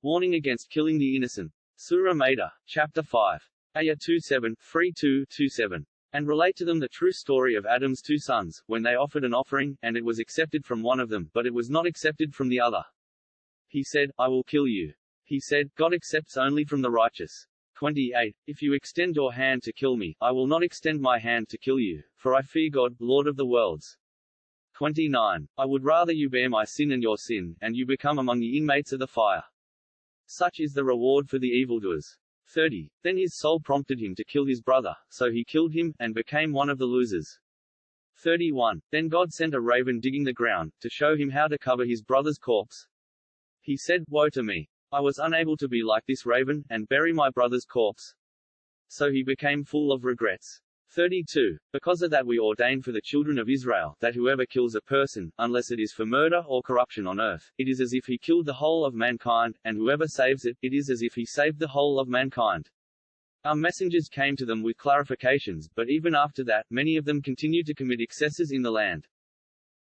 Warning against killing the innocent. Surah Maida, Chapter 5. Ayah 27, 32-27. And relate to them the true story of Adam's two sons, when they offered an offering, and it was accepted from one of them, but it was not accepted from the other. He said, I will kill you. He said, God accepts only from the righteous. 28. If you extend your hand to kill me, I will not extend my hand to kill you, for I fear God, Lord of the worlds. 29. I would rather you bear my sin and your sin, and you become among the inmates of the fire. Such is the reward for the evildoers. 30. Then his soul prompted him to kill his brother, so he killed him, and became one of the losers. 31. Then God sent a raven digging the ground, to show him how to cover his brother's corpse. He said, Woe to me! I was unable to be like this raven, and bury my brother's corpse. So he became full of regrets. 32. Because of that we ordained for the children of Israel, that whoever kills a person, unless it is for murder or corruption on earth, it is as if he killed the whole of mankind, and whoever saves it, it is as if he saved the whole of mankind. Our messengers came to them with clarifications, but even after that, many of them continued to commit excesses in the land.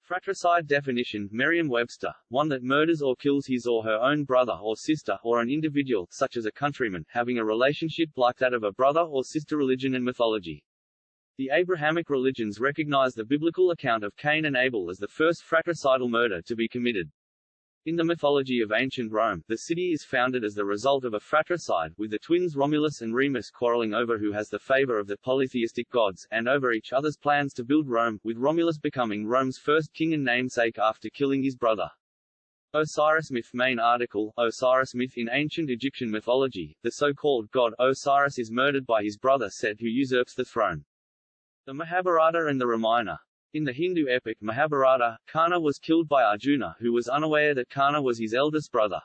Fratricide definition, Merriam-Webster, one that murders or kills his or her own brother or sister, or an individual, such as a countryman, having a relationship like that of a brother or sister. Religion and mythology. The Abrahamic religions recognize the biblical account of Cain and Abel as the first fratricidal murder to be committed. In the mythology of ancient Rome, the city is founded as the result of a fratricide, with the twins Romulus and Remus quarreling over who has the favor of the polytheistic gods, and over each other's plans to build Rome, with Romulus becoming Rome's first king and namesake after killing his brother. Osiris myth. Main article, Osiris myth. In ancient Egyptian mythology, the so-called god Osiris is murdered by his brother Set, who usurps the throne. The Mahabharata and the Ramayana. In the Hindu epic Mahabharata, Karna was killed by Arjuna, who was unaware that Karna was his eldest brother.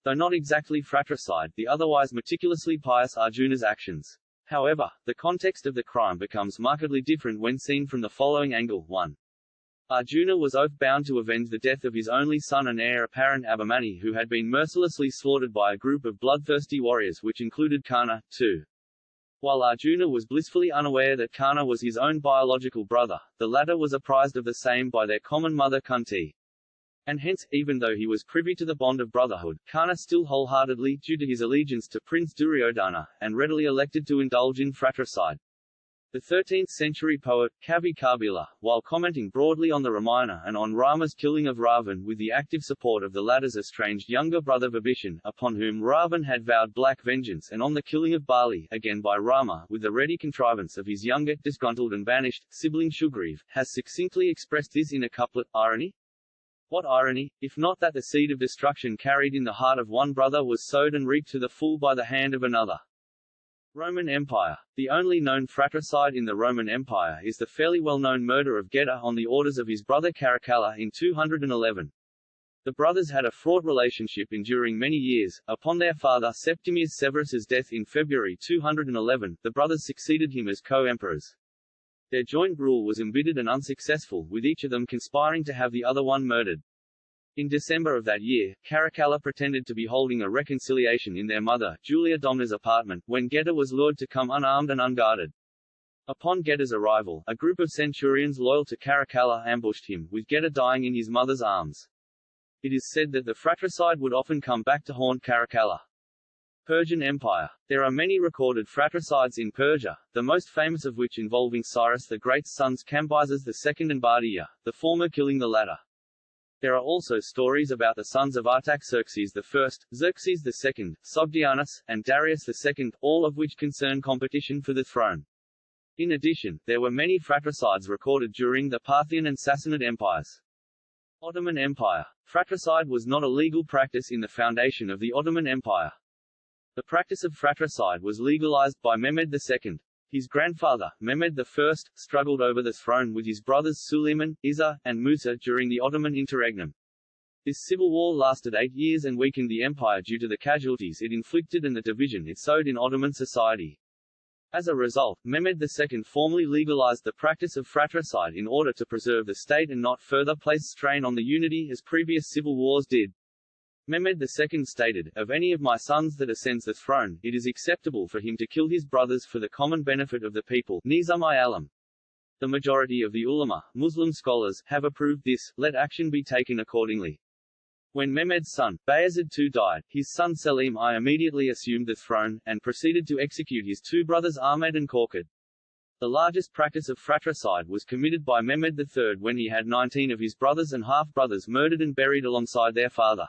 Though not exactly fratricide, the otherwise meticulously pious Arjuna's actions. However, the context of the crime becomes markedly different when seen from the following angle. 1. Arjuna was oath-bound to avenge the death of his only son and heir apparent Abhimanyu, who had been mercilessly slaughtered by a group of bloodthirsty warriors which included Karna. 2. While Arjuna was blissfully unaware that Karna was his own biological brother, the latter was apprised of the same by their common mother Kunti. And hence, even though he was privy to the bond of brotherhood, Karna still wholeheartedly, due to his allegiance to Prince Duryodhana, and readily elected to indulge in fratricide. The 13th-century poet, Kavi Kabila, while commenting broadly on the Ramayana and on Rama's killing of Ravan with the active support of the latter's estranged younger brother Vibhishan, upon whom Ravan had vowed black vengeance, and on the killing of Bali, again by Rama, with the ready contrivance of his younger, disgruntled and banished, sibling Sugriv, has succinctly expressed this in a couplet, Irony? What irony, if not that the seed of destruction carried in the heart of one brother was sowed and reaped to the full by the hand of another. Roman Empire. The only known fratricide in the Roman Empire is the fairly well-known murder of GETA on the orders of his brother CARCALLA in 211. The brothers had a fraught relationship enduring many years. Upon their father Septimius Severus's death in February 211, the brothers succeeded him as co-emperors. Their joint rule was embittered and unsuccessful, with each of them conspiring to have the other one murdered. In December of that year, Caracalla pretended to be holding a reconciliation in their mother, Julia Domna's apartment, when GETA was lured to come unarmed and unguarded. Upon GETA's arrival, a group of centurions loyal to Caracalla ambushed him, with GETA dying in his mother's arms. It is said that the fratricide would often come back to haunt Caracalla. Persian Empire. There are many recorded fratricides in Persia, the most famous of which involving Cyrus the Great's sons Cambyses II and Bardiya, the former killing the latter. There are also stories about the sons of Artaxerxes I, Xerxes II, Sogdianus, and Darius II, all of which concern competition for the throne. In addition, there were many fratricides recorded during the Parthian and Sassanid empires. Ottoman Empire. Fratricide was not a legal practice in the foundation of the Ottoman Empire. The practice of fratricide was legalized by Mehmed II. His grandfather, Mehmed I, struggled over the throne with his brothers Suleiman, Isa, and Musa during the Ottoman interregnum. This civil war lasted 8 years and weakened the empire due to the casualties it inflicted and the division it sowed in Ottoman society. As a result, Mehmed II formally legalized the practice of fratricide in order to preserve the state and not further place strain on the unity as previous civil wars did. Mehmed II stated, "Of any of my sons that ascends the throne, it is acceptable for him to kill his brothers for the common benefit of the people." Nizam-i-Alam. The majority of the ulama, Muslim scholars, have approved this. Let action be taken accordingly. When Mehmed's son, Bayezid II died, his son Selim I immediately assumed the throne, and proceeded to execute his two brothers Ahmed and Korkut. The largest practice of fratricide was committed by Mehmed III when he had 19 of his brothers and half-brothers murdered and buried alongside their father.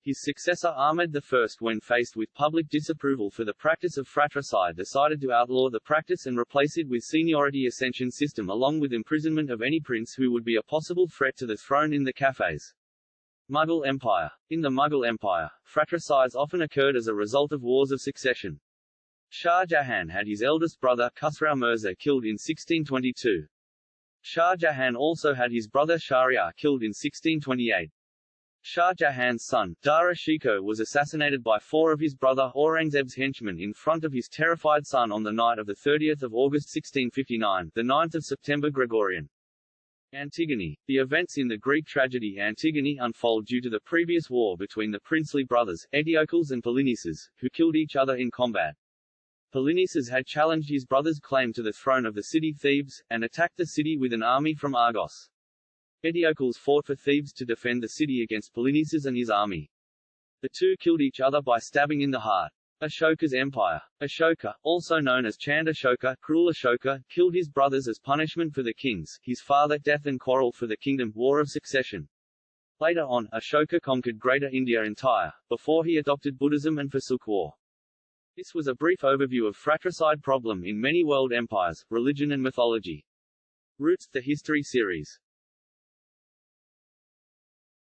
His successor Ahmed I, when faced with public disapproval for the practice of fratricide, decided to outlaw the practice and replace it with seniority ascension system along with imprisonment of any prince who would be a possible threat to the throne in the cafes. Mughal Empire. In the Mughal Empire, fratricides often occurred as a result of wars of succession. Shah Jahan had his eldest brother Khusrau Mirza killed in 1622. Shah Jahan also had his brother Shahryar killed in 1628. Shah Jahan's son, Dara Shikoh, was assassinated by four of his brother Aurangzeb's henchmen in front of his terrified son on the night of 30 August 1659, the 9th of September Gregorian. Antigone. The events in the Greek tragedy Antigone unfold due to the previous war between the princely brothers, Eteocles and Polynices, who killed each other in combat. Polynices had challenged his brother's claim to the throne of the city Thebes, and attacked the city with an army from Argos. Eteocles fought for Thebes to defend the city against Polynices and his army. The two killed each other by stabbing in the heart. Ashoka's empire. Ashoka, also known as Chand Ashoka, Cruel Ashoka, killed his brothers as punishment for the king's, his father, death and quarrel for the kingdom, war of succession. Later on, Ashoka conquered Greater India entire, before he adopted Buddhism and forsook war. This was a brief overview of fratricide problem in many world empires, religion and mythology. Roots, the History series.